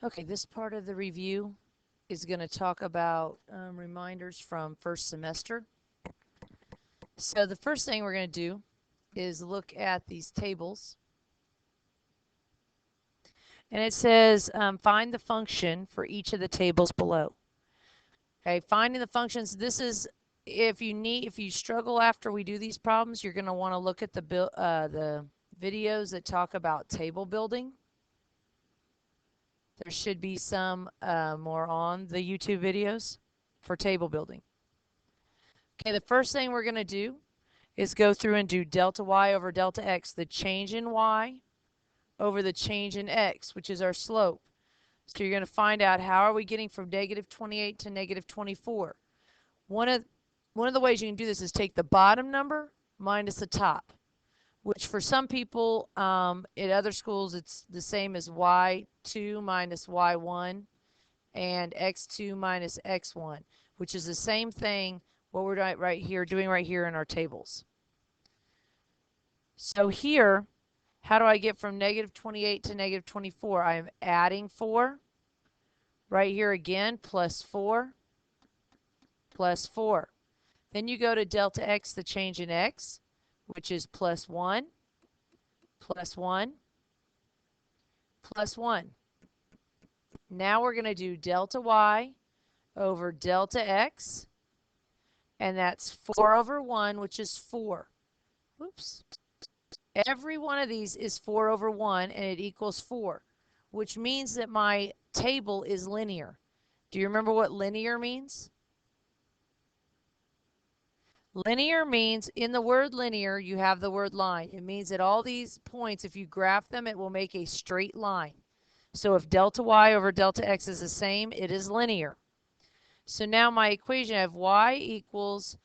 Okay, this part of the review is going to talk about reminders from first semester. So the first thing we're going to do is look at these tables. And it says find the function for each of the tables below. Okay, finding the functions. This is if you struggle after we do these problems, you're going to want to look at the videos that talk about table building. There should be some more on the YouTube videos for table building. Okay, the first thing we're going to do is go through and do delta y over delta x, the change in y over the change in x, which is our slope. So you're going to find out how are we getting from negative 28 to negative 24. One of the ways you can do this is take the bottom number minus the top, which for some people in other schools it's the same as y2 minus y1 and x2 minus x1, which is the same thing what we're doing right here in our tables. So here, how do I get from negative 28 to negative 24? I am adding 4. Right here again, plus 4, plus 4. Then you go to delta x, the change in x, which is plus 1, plus 1, plus 1. Now we're going to do delta y over delta x, and that's 4 over 1, which is 4. Oops. Every one of these is 4 over 1, and it equals 4, which means that my table is linear. Do you remember what linear means? Linear means, in the word linear, you have the word line. It means that all these points, if you graph them, it will make a straight line. So if delta y over delta x is the same, it is linear. So now my equation, I have y equals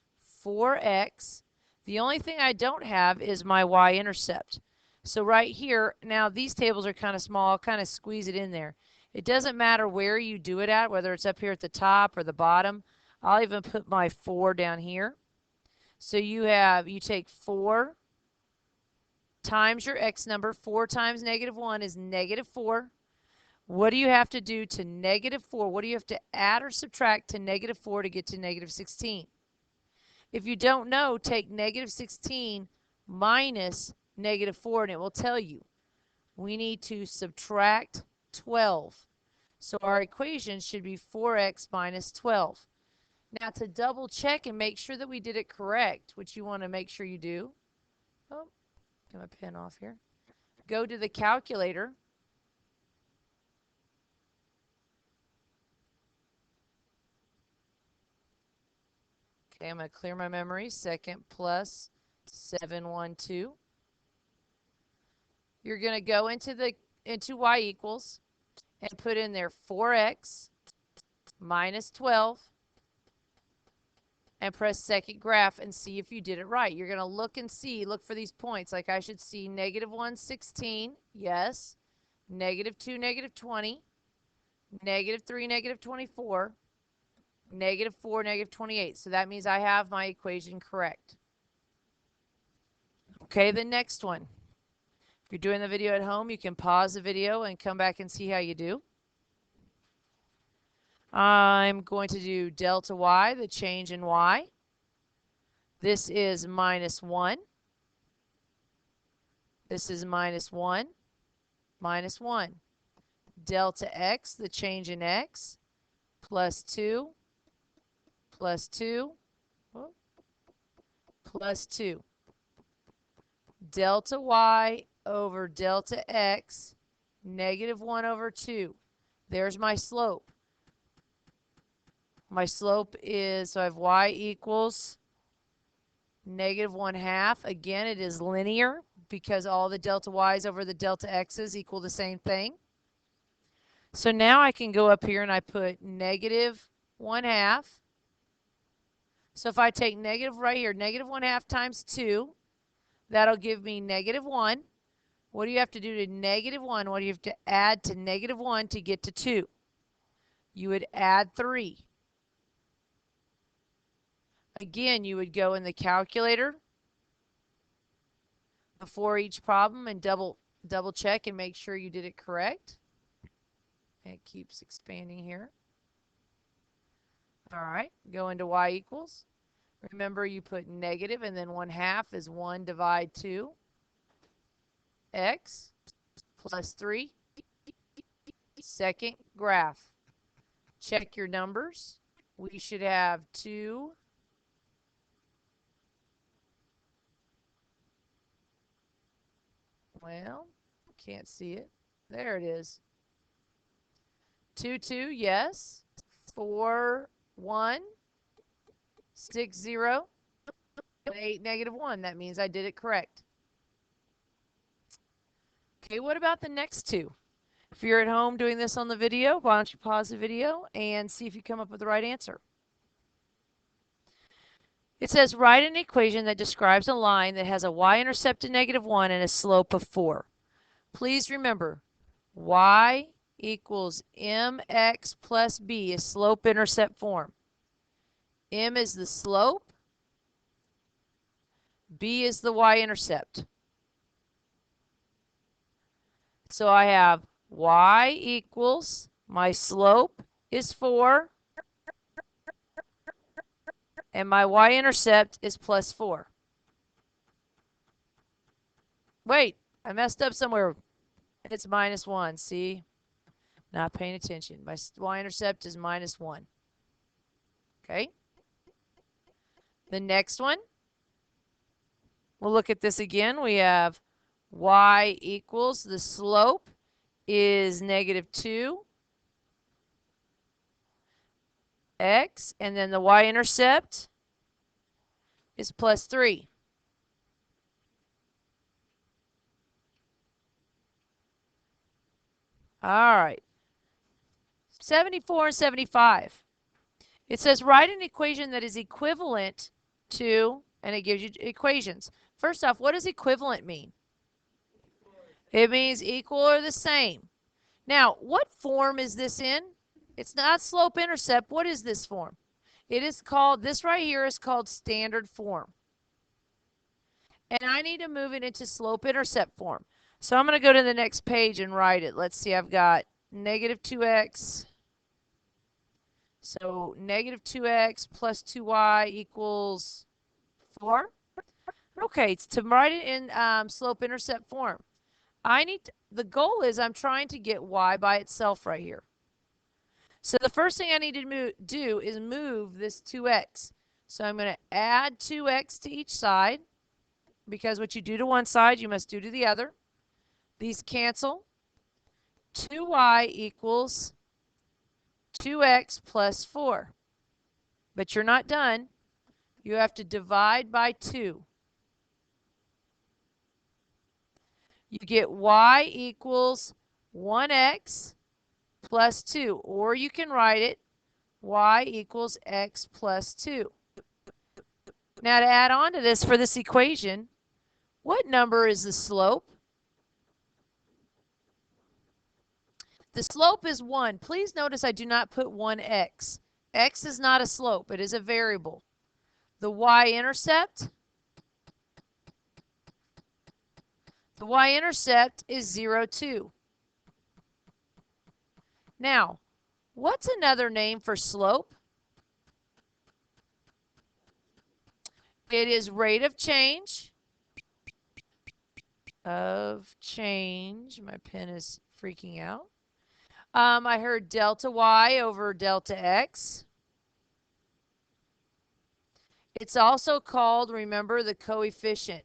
4x. The only thing I don't have is my y-intercept. So right here, now these tables are kind of small. I'll kind of squeeze it in there. It doesn't matter where you do it at, whether it's up here at the top or the bottom. I'll even put my 4 down here. So you take 4 times your x number. 4 times negative 1 is negative 4. What do you have to do to negative 4? What do you have to add or subtract to negative 4 to get to negative 16? If you don't know, take negative 16 minus negative 4, and it will tell you. We need to subtract 12. So our equation should be 4x minus 12. Now to double check and make sure that we did it correct, which you want to make sure you do. Oh, get my pen off here. Go to the calculator. Okay, I'm going to clear my memory. Second plus 712. You're going to go into y equals and put in there 4x minus 12 and press second graph and see if you did it right. You're going to look for these points. Like I should see negative 1, 16, yes. Negative 2, negative 20. Negative 3, negative 24. Negative 4, negative 28. So that means I have my equation correct. Okay, the next one. If you're doing the video at home, you can pause the video and come back and see how you do. I'm going to do delta y, the change in y. This is minus 1. This is minus 1, minus 1. Delta x, the change in x, plus 2, plus 2, plus 2. Delta y over delta x, negative 1 over 2. There's my slope. My slope is, so I have y equals negative 1/2. Again, it is linear because all the delta y's over the delta x's equal the same thing. So now I can go up here and I put negative 1/2. So if I take negative right here, negative 1/2 times 2, that'll give me negative 1. What do you have to do to negative 1? What do you have to add to negative 1 to get to 2? You would add 3. Again, you would go in the calculator before each problem and double check and make sure you did it correct. It keeps expanding here. All right, go into y equals. Remember, you put negative and then 1/2 is 1 divide 2. X plus 3. Second graph. Check your numbers. We should have 2. Well, can't see it. There it is. 2, 2, yes. 4, 1. 6, 0. 8, -1. That means I did it correct. Okay, what about the next two? If you're at home doing this on the video, why don't you pause the video and see if you come up with the right answer. It says, write an equation that describes a line that has a y-intercept of -1 and a slope of 4. Please remember, y equals mx plus b is slope-intercept form. M is the slope. B is the y-intercept. So I have y equals, my slope is 4, and my y-intercept is plus 4. Wait, I messed up somewhere. It's -1, see? Not paying attention. My y-intercept is -1. Okay? The next one, we'll look at this again. We have y equals, the slope is -2 x, and then the y-intercept is plus 3. All right. 74 and 75. It says write an equation that is equivalent to, and it gives you equations. First off, what does equivalent mean? It means equal or the same. Now, what form is this in? It's not slope-intercept. What is this form? It is called, this right here is called standard form. And I need to move it into slope-intercept form. So I'm going to go to the next page and write it. Let's see, I've got -2x. So -2x plus 2y equals 4. Okay, to write it in slope-intercept form, the goal is I'm trying to get y by itself right here. So the first thing I need to do is move this 2x. So I'm going to add 2x to each side, because what you do to one side, you must do to the other. These cancel. 2y equals 2x plus 4. But you're not done. You have to divide by 2. You get y equals 1x plus 2. Or you can write it y equals x plus 2. Now to add on to this for this equation, what number is the slope? The slope is 1. Please notice I do not put 1x. X is not a slope. It is a variable. The y-intercept? The y-intercept is 0, 2. Now, what's another name for slope? It is rate of change. My pen is freaking out. I heard delta y over delta x. It's also called, remember, the coefficient.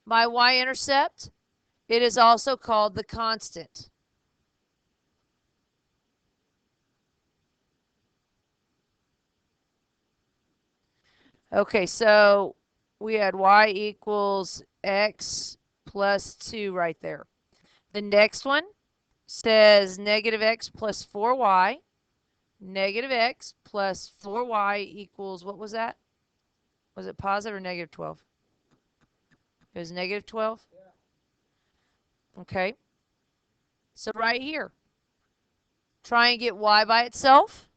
My y-intercept, it is also called the constant. Okay, so we had y equals x plus 2 right there. The next one says -x plus 4y. -x plus 4y equals, what was that? Was it positive or -12? It was -12? Yeah. Okay. So right here, try and get y by itself.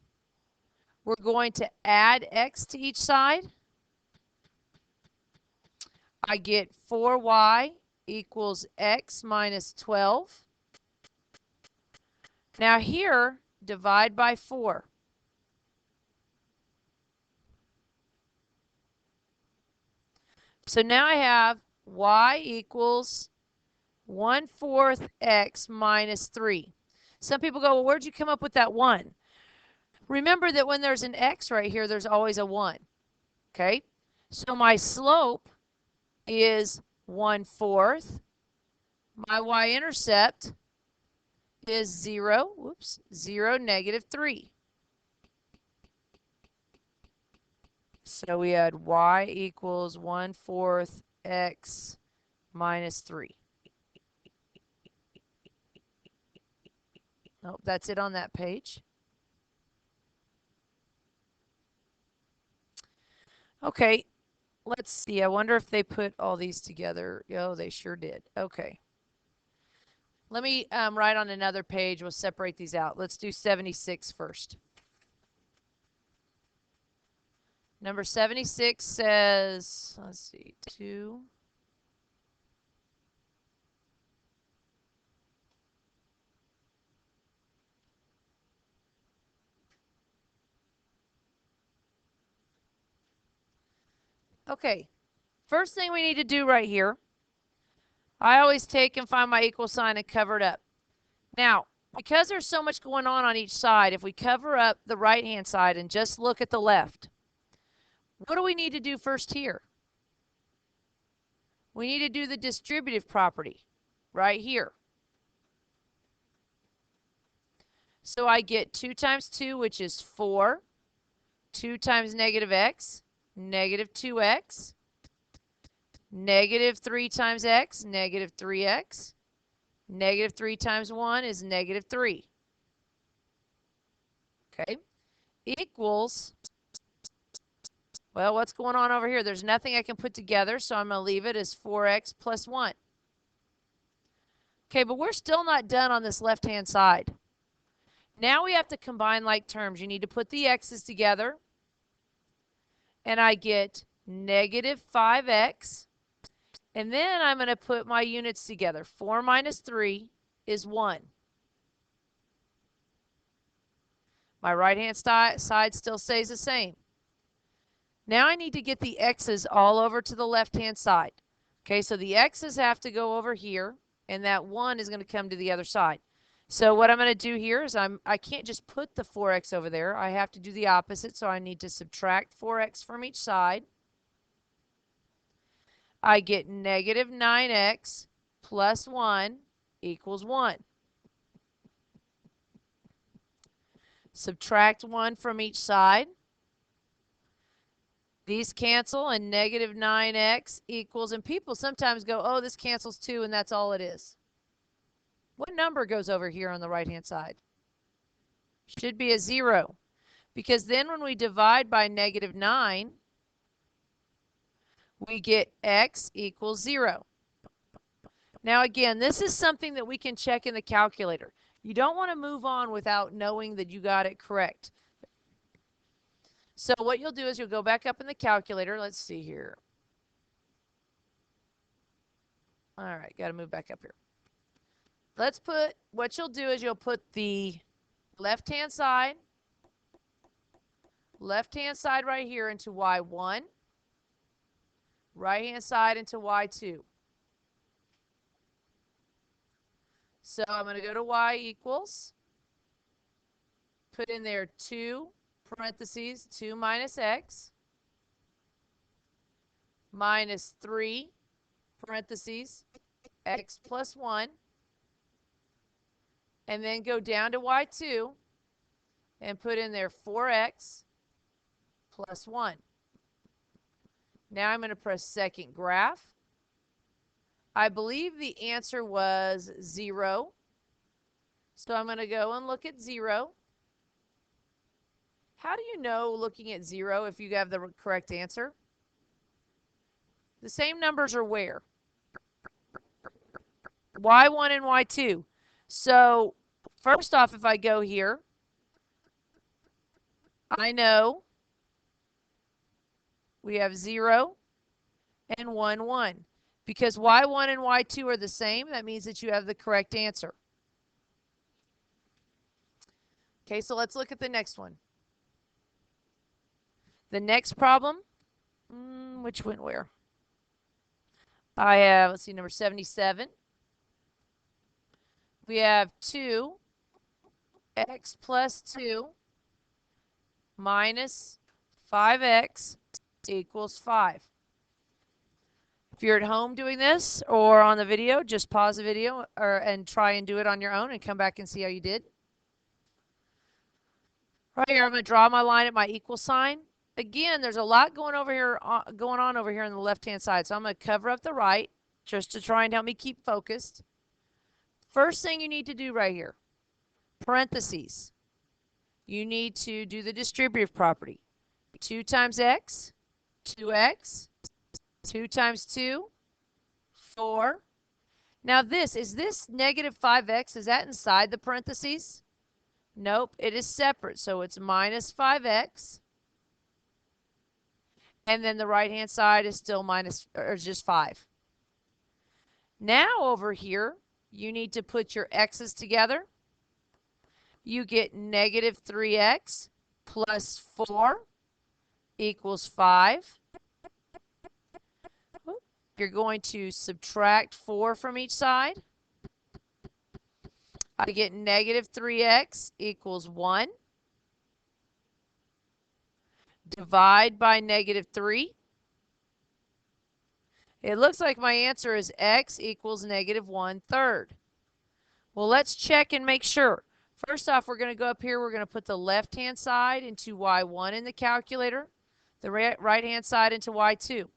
We're going to add x to each side. I get 4y equals x minus 12. Now here, divide by 4. So now I have y equals 1/4 x minus 3. Some people go, well, where'd you come up with that 1? Remember that when there's an x right here, there's always a 1. Okay? So my slope is 1/4. My y-intercept is 0, 0, -3. So we had y equals 1/4 x minus 3. Oh, that's it on that page. Okay, let's see. I wonder if they put all these together. Oh, they sure did. Okay. Let me write on another page. We'll separate these out. Let's do 76 first. Number 76 says, let's see, 2. Okay, first thing we need to do right here, I always take and find my equal sign and cover it up. Now, because there's so much going on each side, if we cover up the right-hand side and just look at the left, what do we need to do first here? We need to do the distributive property right here. So I get 2 times 2, which is 4. 2 times negative x, negative 2x. Negative 3 times x, negative 3x. Negative 3 times 1 is negative 3. Okay. Equals, well, what's going on over here? There's nothing I can put together, so I'm going to leave it as 4x plus 1. Okay, but we're still not done on this left-hand side. Now we have to combine like terms. You need to put the x's together, and I get negative 5x. And then I'm going to put my units together. 4 minus 3 is 1. My right-hand side still stays the same. Now I need to get the x's all over to the left-hand side. Okay, so the x's have to go over here, and that 1 is going to come to the other side. So what I'm going to do here is I can't just put the 4x over there. I have to do the opposite, so I need to subtract 4x from each side. I get negative 9x plus 1 equals 1. Subtract 1 from each side. These cancel, and negative 9x equals, and people sometimes go, oh, this cancels 2, and that's all it is. What number goes over here on the right-hand side? Should be a 0, because then when we divide by negative 9, we get x equals 0. Now again, this is something that we can check in the calculator. You don't want to move on without knowing that you got it correct. So what you'll do is you'll go back up in the calculator. Let's see here. All right, got to move back up here. Let's put, what you'll do is you'll put the left-hand side right here into y1, right-hand side into y2. So I'm going to go to y equals, put in there 2 parentheses, 2 minus x, minus 3 parentheses, x plus 1, and then go down to y2 and put in there 4x plus 1. Now I'm going to press second graph. I believe the answer was 0. So I'm going to go and look at 0. How do you know, looking at 0, if you have the correct answer? The same numbers are where? y1 and y2. So first off, if I go here, I know we have 0 and 1, 1. Because y1 and y2 are the same, that means that you have the correct answer. Okay, so let's look at the next one. The next problem, which went where? I have, let's see, number 77. We have 2x plus 2 minus 5x equals 5. If you're at home doing this or on the video, just pause the video and try and do it on your own and come back and see how you did. Right here, I'm going to draw my line at my equal sign. Again, there's a lot going on over here on the left-hand side, so I'm going to cover up the right just to try and help me keep focused. First thing you need to do right here, parentheses. You need to do the distributive property. 2 times x, 2x, 2 times 2, 4. Now is this negative 5x, is that inside the parentheses? Nope, it is separate, so it's minus 5x. And then the right-hand side is still just 5. Now over here, you need to put your x's together. You get negative 3x plus 4 equals 5. You're going to subtract 4 from each side. I get negative 3x equals 1. Divide by negative 3. It looks like my answer is x equals negative 1/3. Well, let's check and make sure. First off, we're going to go up here. We're going to put the left-hand side into y1 in the calculator, the right-hand side into y2.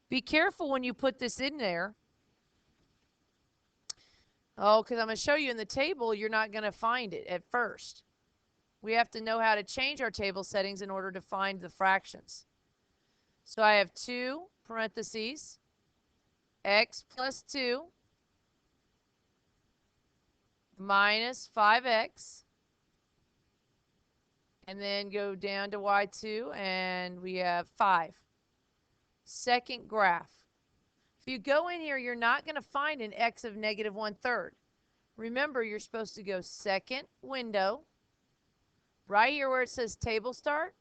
Be careful when you put this in there. Oh, because I'm going to show you in the table, you're not going to find it at first. We have to know how to change our table settings in order to find the fractions. So I have 2 parentheses, x plus 2 minus 5x, and then go down to y2, and we have 5. Second graph. If you go in here, you're not going to find an x of negative 1/3. Remember, you're supposed to go second window. Right here where it says table start,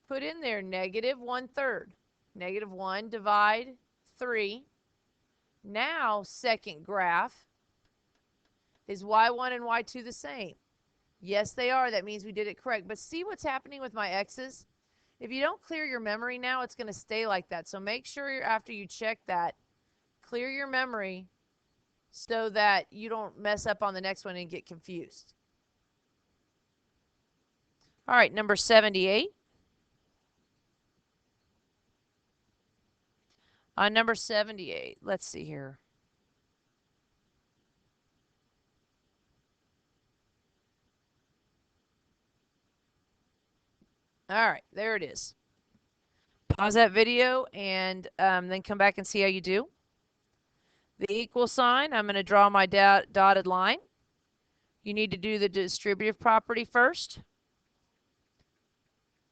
put in there negative 1/3. Negative 1 divide 3. Now, second graph. Is y1 and y2 the same? Yes, they are. That means we did it correct. But see what's happening with my x's? If you don't clear your memory now, it's going to stay like that. So make sure after you check that, clear your memory so that you don't mess up on the next one and get confused. All right, number 78. On number 78, let's see here. All right, there it is. Pause that video and then come back and see how you do. The equal sign, I'm going to draw my dotted line. You need to do the distributive property first.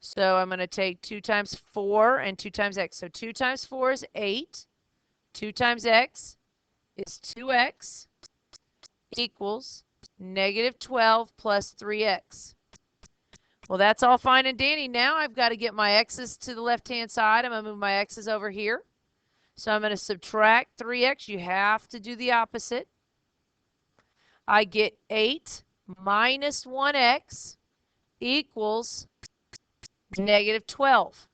So I'm going to take 2 times 4 and 2 times x. So 2 times 4 is 8. 2 times x is 2x equals negative 12 plus 3x. Well, that's all fine and dandy. Now I've got to get my x's to the left-hand side. I'm going to move my x's over here. So I'm going to subtract 3x. You have to do the opposite. I get 8 minus 1x equals negative 12.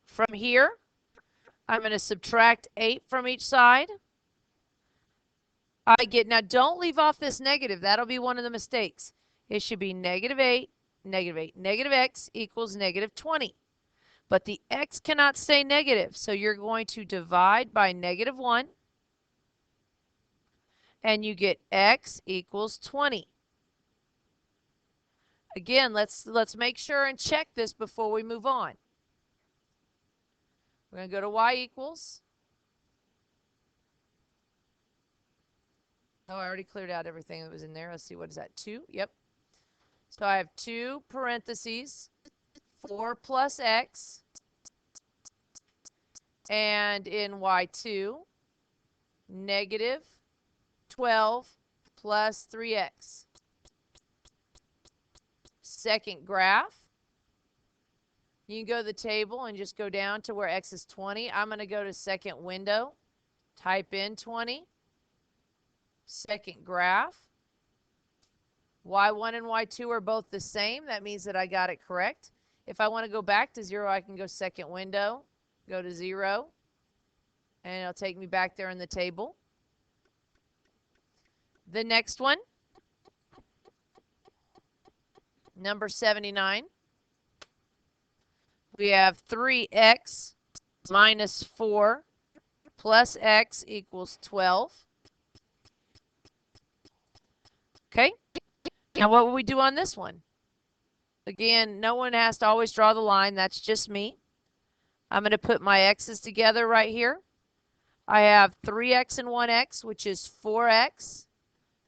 From here, I'm going to subtract 8 from each side. I get, now don't leave off this negative. That'll be one of the mistakes. It should be negative 8, negative 8. Negative x equals negative 20. But the x cannot stay negative, so you're going to divide by negative 1. And you get x equals 20. Again, let's make sure and check this before we move on. We're going to go to y equals. Oh, I already cleared out everything that was in there. Let's see, what is that? 2? Yep. So I have 2 parentheses, 4 plus x And in y2, negative 12 plus 3x. Second graph, you can go to the table and just go down to where x is 20. I'm going to go to second window, type in 20. Second graph, y1 and y2 are both the same. That means that I got it correct. If I want to go back to 0, I can go second window, go to 0, and it'll take me back there in the table. The next one, number 79. We have 3x minus 4 plus x equals 12. Okay, now what will we do on this one? Again, no one has to always draw the line. That's just me. I'm going to put my x's together right here. I have 3x and 1x, which is 4x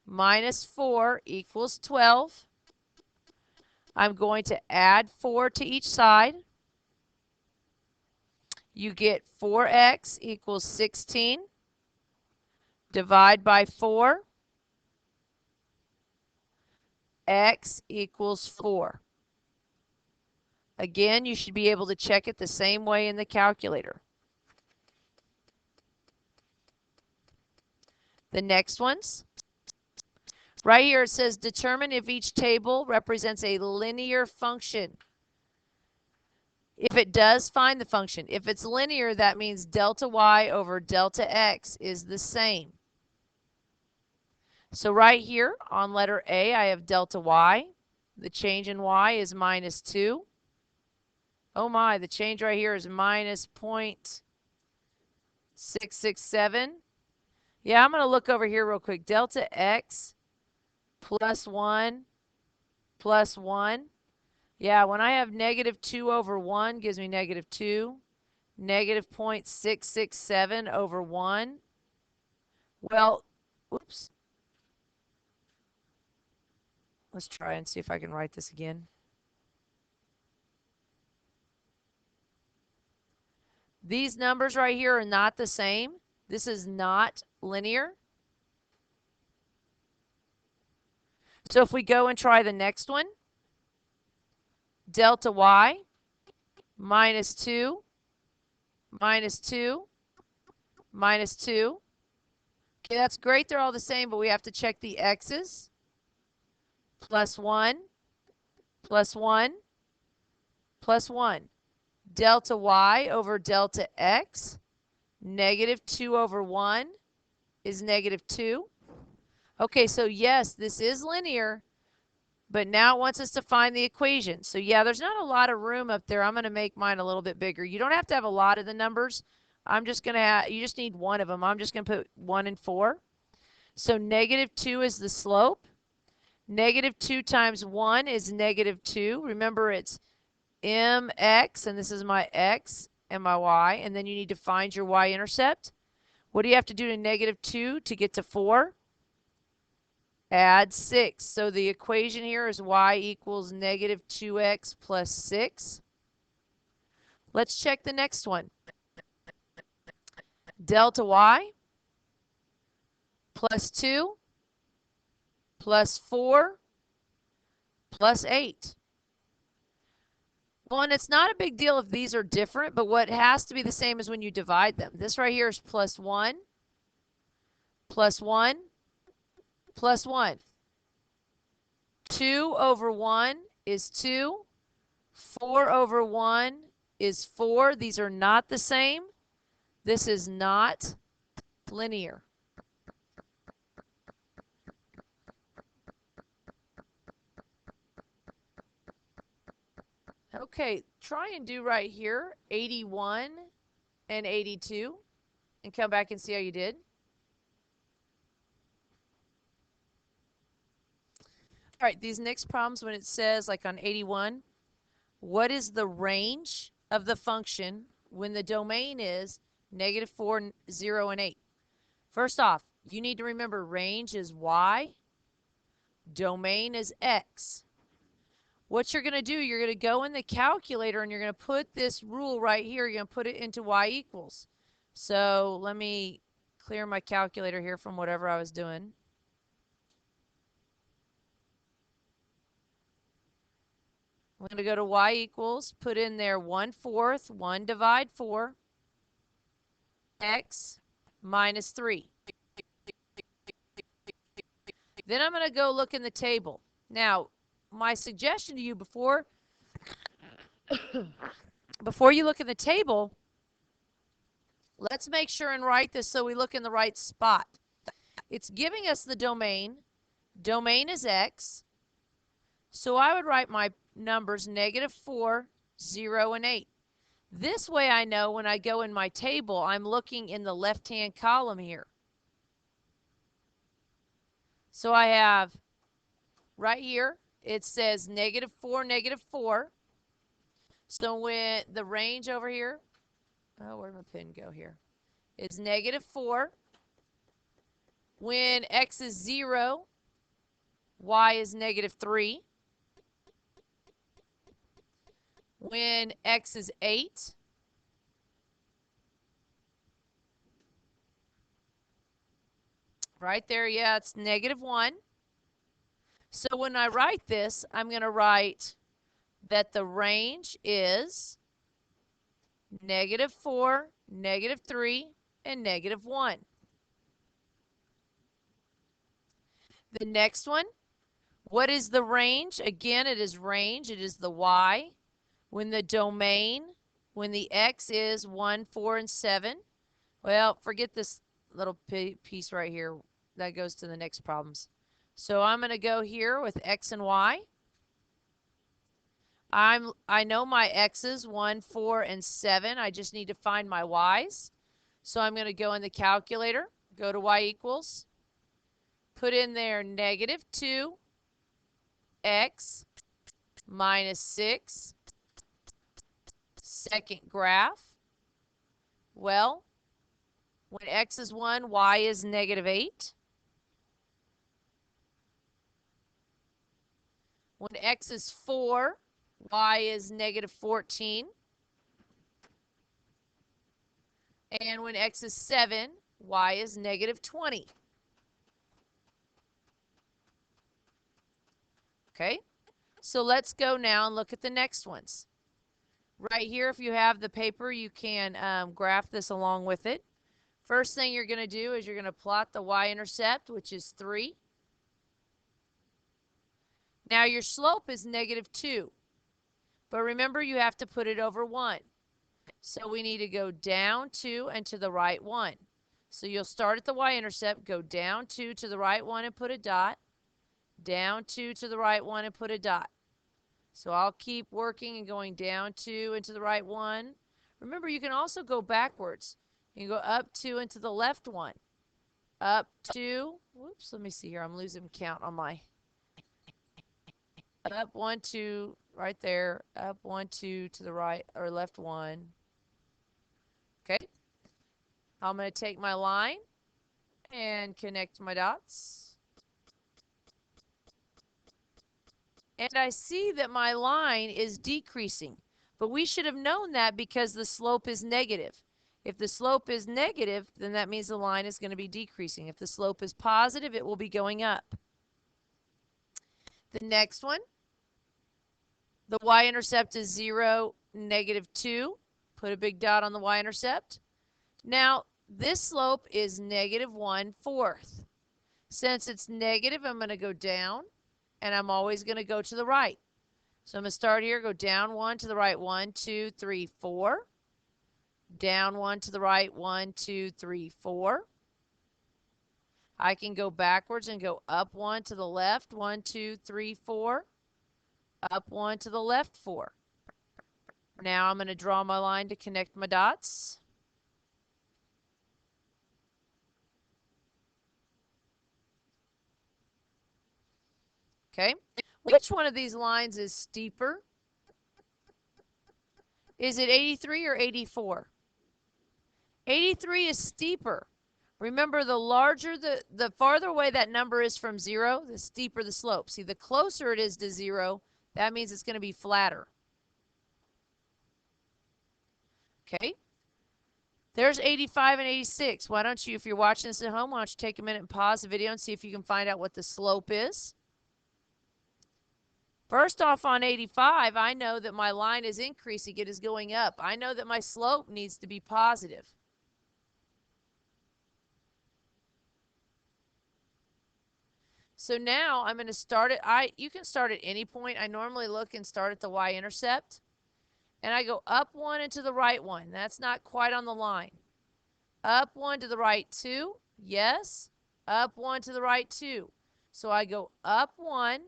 minus 4 equals 12. I'm going to add 4 to each side. You get 4x equals 16. Divide by 4. X equals 4. Again, you should be able to check it the same way in the calculator. The next ones. Right here it says determine if each table represents a linear function. If it does, find the function. If it's linear, that means delta y over delta x is the same. So right here on letter A, I have delta y. The change in y is minus 2. Oh my, the change right here is minus 0.667. Yeah, I'm going to look over here real quick. Delta x plus 1 plus 1. Yeah, when I have negative 2 over 1 gives me negative 2. Negative 0.667 over 1. Well, whoops. Let's try and see if I can write this again. These numbers right here are not the same. This is not linear. So if we go and try the next one, delta y minus 2 minus 2 minus 2. Okay, that's great. They're all the same, but we have to check the x's. Plus 1 plus 1 plus 1. Delta y over delta x, negative 2 over 1 is negative 2. Okay, so yes, this is linear, but now it wants us to find the equation. So yeah, there's not a lot of room up there. I'm going to make mine a little bit bigger. You don't have to have a lot of the numbers. I'm just going to have, you just need one of them. I'm just going to put 1 and 4. So negative 2 is the slope. Negative 2 times 1 is negative 2. Remember, it's mx, and this is my x and my y, and then you need to find your y-intercept. What do you have to do to negative 2 to get to 4? Add 6. So the equation here is y equals negative 2x plus 6. Let's check the next one. Delta y plus 2 plus 4 plus 8. Well, and it's not a big deal if these are different, but what has to be the same is when you divide them. This right here is plus 1 plus 1 plus 1. 2 over 1 is 2. 4 over 1 is 4. These are not the same. This is not linear. Okay, try and do right here 81 and 82 and come back and see how you did. All right, these next problems, when it says, like on 81, what is the range of the function when the domain is negative 4, 0, and 8? First off, you need to remember range is y, domain is x. what you're going to do, you're going to go in the calculator and you're going to put this rule right here. You're going to put it into y equals. So let me clear my calculator here from whatever I was doing. I'm going to go to y equals, put in there 1/4, 1 divide 4, x minus 3. Then I'm going to go look in the table. Now, my suggestion to you before you look in the table, let's make sure and write this so we look in the right spot. It's giving us the domain. Domain is x. So I would write my numbers -4, 0, and 8. This way I know when I go in my table, I'm looking in the left-hand column here. So I have right here, it says -4, -4. So when the range over here, oh, where'd my pen go here? It's -4. When x is 0, y is -3. When x is 8, right there, yeah, it's -1. So when I write this, I'm going to write that the range is -4, -3, and -1. The next one, what is the range? Again, it is range. It is the y. When the domain, when the x is 1, 4, and 7, well, forget this little piece right here. That goes to the next problems. So I'm going to go here with x and y. I know my x's, 1, 4, and 7. I just need to find my y's. So I'm going to go in the calculator, go to y equals, put in there -2 x minus 6, second graph. Well, when x is 1, y is -8. When x is 4, y is -14. And when x is 7, y is -20. Okay, so let's go now and look at the next ones. Right here, if you have the paper, you can graph this along with it. First thing you're going to do is you're going to plot the y-intercept, which is 3. Now your slope is -2. But remember, you have to put it over 1. So we need to go down 2 and to the right 1. So you'll start at the y-intercept, go down 2 to the right 1 and put a dot. Down 2 to the right 1 and put a dot. So I'll keep working and going down 2 and to the right 1. Remember, you can also go backwards. You can go up 2 and to the left 1. Up 2. Whoops, let me see here. I'm losing count on my. Up 1, 2, right there. Up 1, 2 to the right or left 1. Okay. I'm going to take my line and connect my dots. And I see that my line is decreasing. But we should have known that because the slope is negative. If the slope is negative, then that means the line is going to be decreasing. If the slope is positive, it will be going up. The next one, the y-intercept is 0, -2. Put a big dot on the y-intercept. Now, this slope is -1/4. Since it's negative, I'm going to go down, and I'm always going to go to the right. So I'm going to start here, go down 1 to the right, 1, 2, 3, 4. Down 1 to the right, 1, 2, 3, 4. I can go backwards and go up 1 to the left, 1, 2, 3, 4. Up 1 to the left, 4. Now I'm going to draw my line to connect my dots. Okay, which one of these lines is steeper? Is it 83 or 84? 83 is steeper. Remember, the farther away that number is from 0, the steeper the slope. See, the closer it is to 0, That means it's going to be flatter. Okay? There's 85 and 86. Why don't you, if you're watching this at home, why don't you take a minute and pause the video and see if you can find out what the slope is. First off, on 85, I know that my line is increasing. It is going up. I know that my slope needs to be positive. So now I'm going to start it. You can start at any point. I normally look and start at the y-intercept. And I go up 1 and to the right 1. That's not quite on the line. Up 1 to the right 2. Yes. Up 1 to the right 2. So I go up 1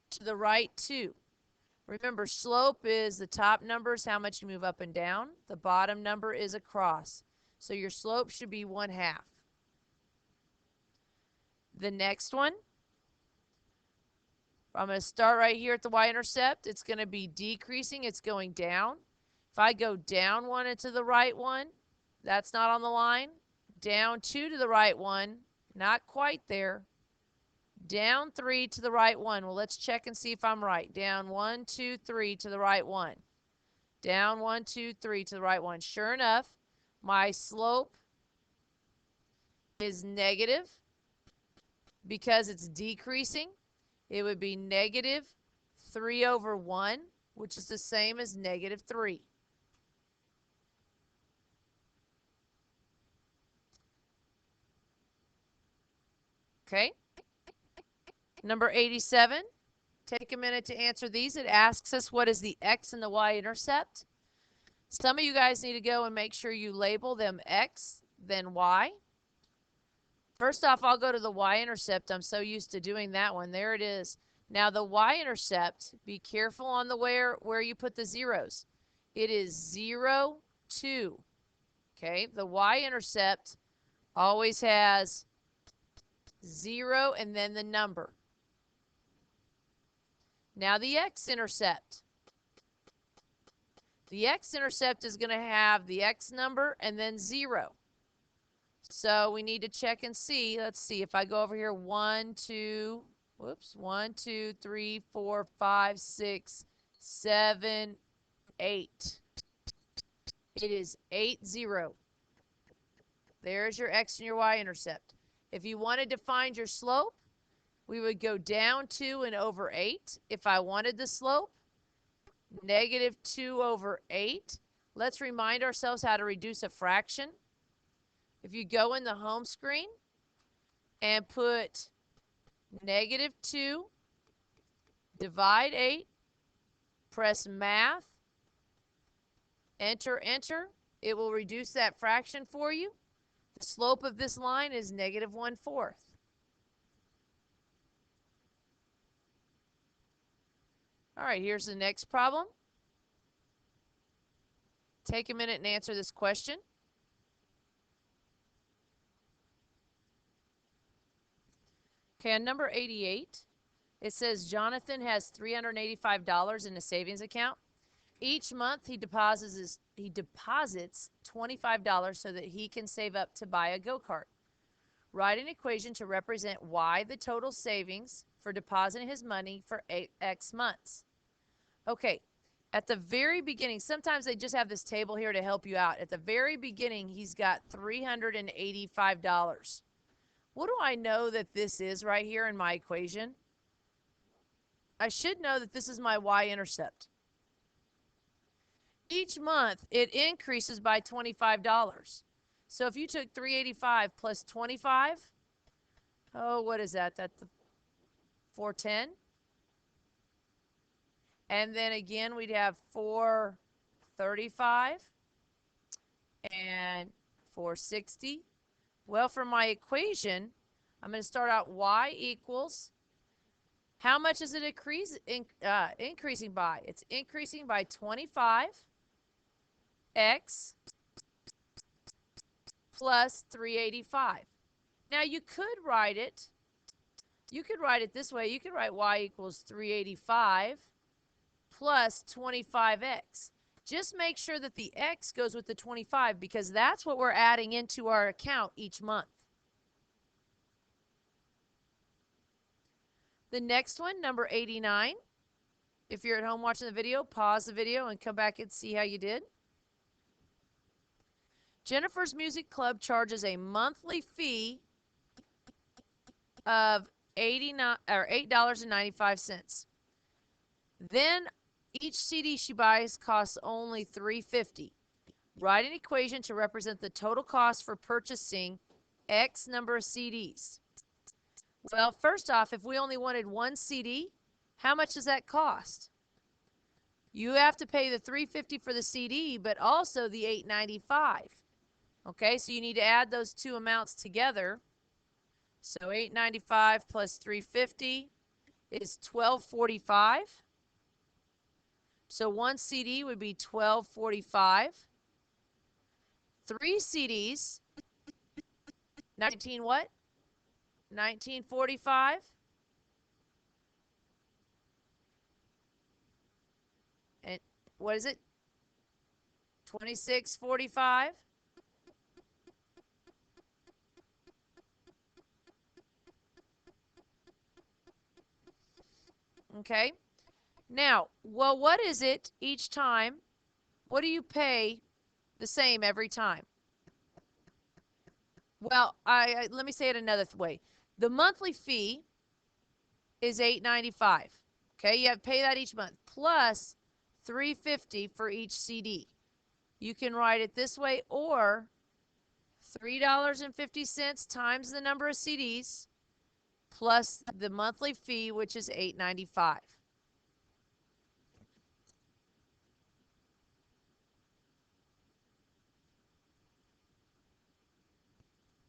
to the right 2. Remember, slope is the top number is how much you move up and down. The bottom number is across. So your slope should be 1/2. The next one, I'm going to start right here at the y-intercept. It's going to be decreasing. It's going down. If I go down 1 and to the right 1, that's not on the line. Down 2 to the right 1, not quite there. Down 3 to the right 1. Well, let's check and see if I'm right. Down 1, 2, 3 to the right 1. Down 1, 2, 3 to the right 1. Sure enough, my slope is negative because it's decreasing. It would be -3/1, which is the same as -3. Okay? Number 87. Take a minute to answer these. It asks us what is the x and the y-intercept. Some of you guys need to go and make sure you label them x, then y. First off, I'll go to the y-intercept. I'm so used to doing that one. There it is. Now the y-intercept, be careful on the where you put the zeros. It is 0, 2. Okay, the y-intercept always has 0 and then the number. Now the x-intercept. The x-intercept is going to have the x number and then 0. So we need to check and see. Let's see if I go over here 1, 2, 3, 4, 5, 6, 7, 8. It is 8, 0. There's your x and your y-intercept. If you wanted to find your slope, we would go down 2 and over 8. If I wanted the slope, -2/8. Let's remind ourselves how to reduce a fraction. If you go in the home screen and put -2, divide 8, press math, enter, enter. It will reduce that fraction for you. The slope of this line is -1/4. All right, here's the next problem. Take a minute and answer this question. Okay, on number 88, it says Jonathan has $385 in a savings account. Each month he deposits $25 so that he can save up to buy a go-kart. Write an equation to represent y, the total savings for depositing his money for X months. Okay, at the very beginning, sometimes they just have this table here to help you out. At the very beginning, he's got $385. What do I know that this is right here in my equation? I should know that this is my y-intercept. Each month, it increases by $25. So if you took 385 plus 25, oh, what is that? That's 410. And then again, we'd have 435 and 460. Well, for my equation, I'm going to start out y equals, how much is it increasing by? It's increasing by 25 x plus 385. Now you could write it this way. You could write y equals 385 plus 25x. Just make sure that the x goes with the 25 because that's what we're adding into our account each month. The next one, number 89. If you're at home watching the video, pause the video and come back and see how you did. Jennifer's Music Club charges a monthly fee of $8.95. Then each CD she buys costs only $3.50. Write an equation to represent the total cost for purchasing X number of CDs. Well, first off, if we only wanted one CD, how much does that cost? You have to pay the $3.50 for the CD, but also the $8.95. Okay, so you need to add those two amounts together. So $8.95 plus $3.50 is $12.45. So one CD would be $12.45. 3 CDs, 19 what? $19.45. And what is it? $26.45. Okay. Now, well, what is it each time? What do you pay the same every time? Well, let me say it another way. The monthly fee is $8.95. Okay, you have to pay that each month plus $3.50 for each CD. You can write it this way, or $3.50 times the number of CDs plus the monthly fee, which is $8.95.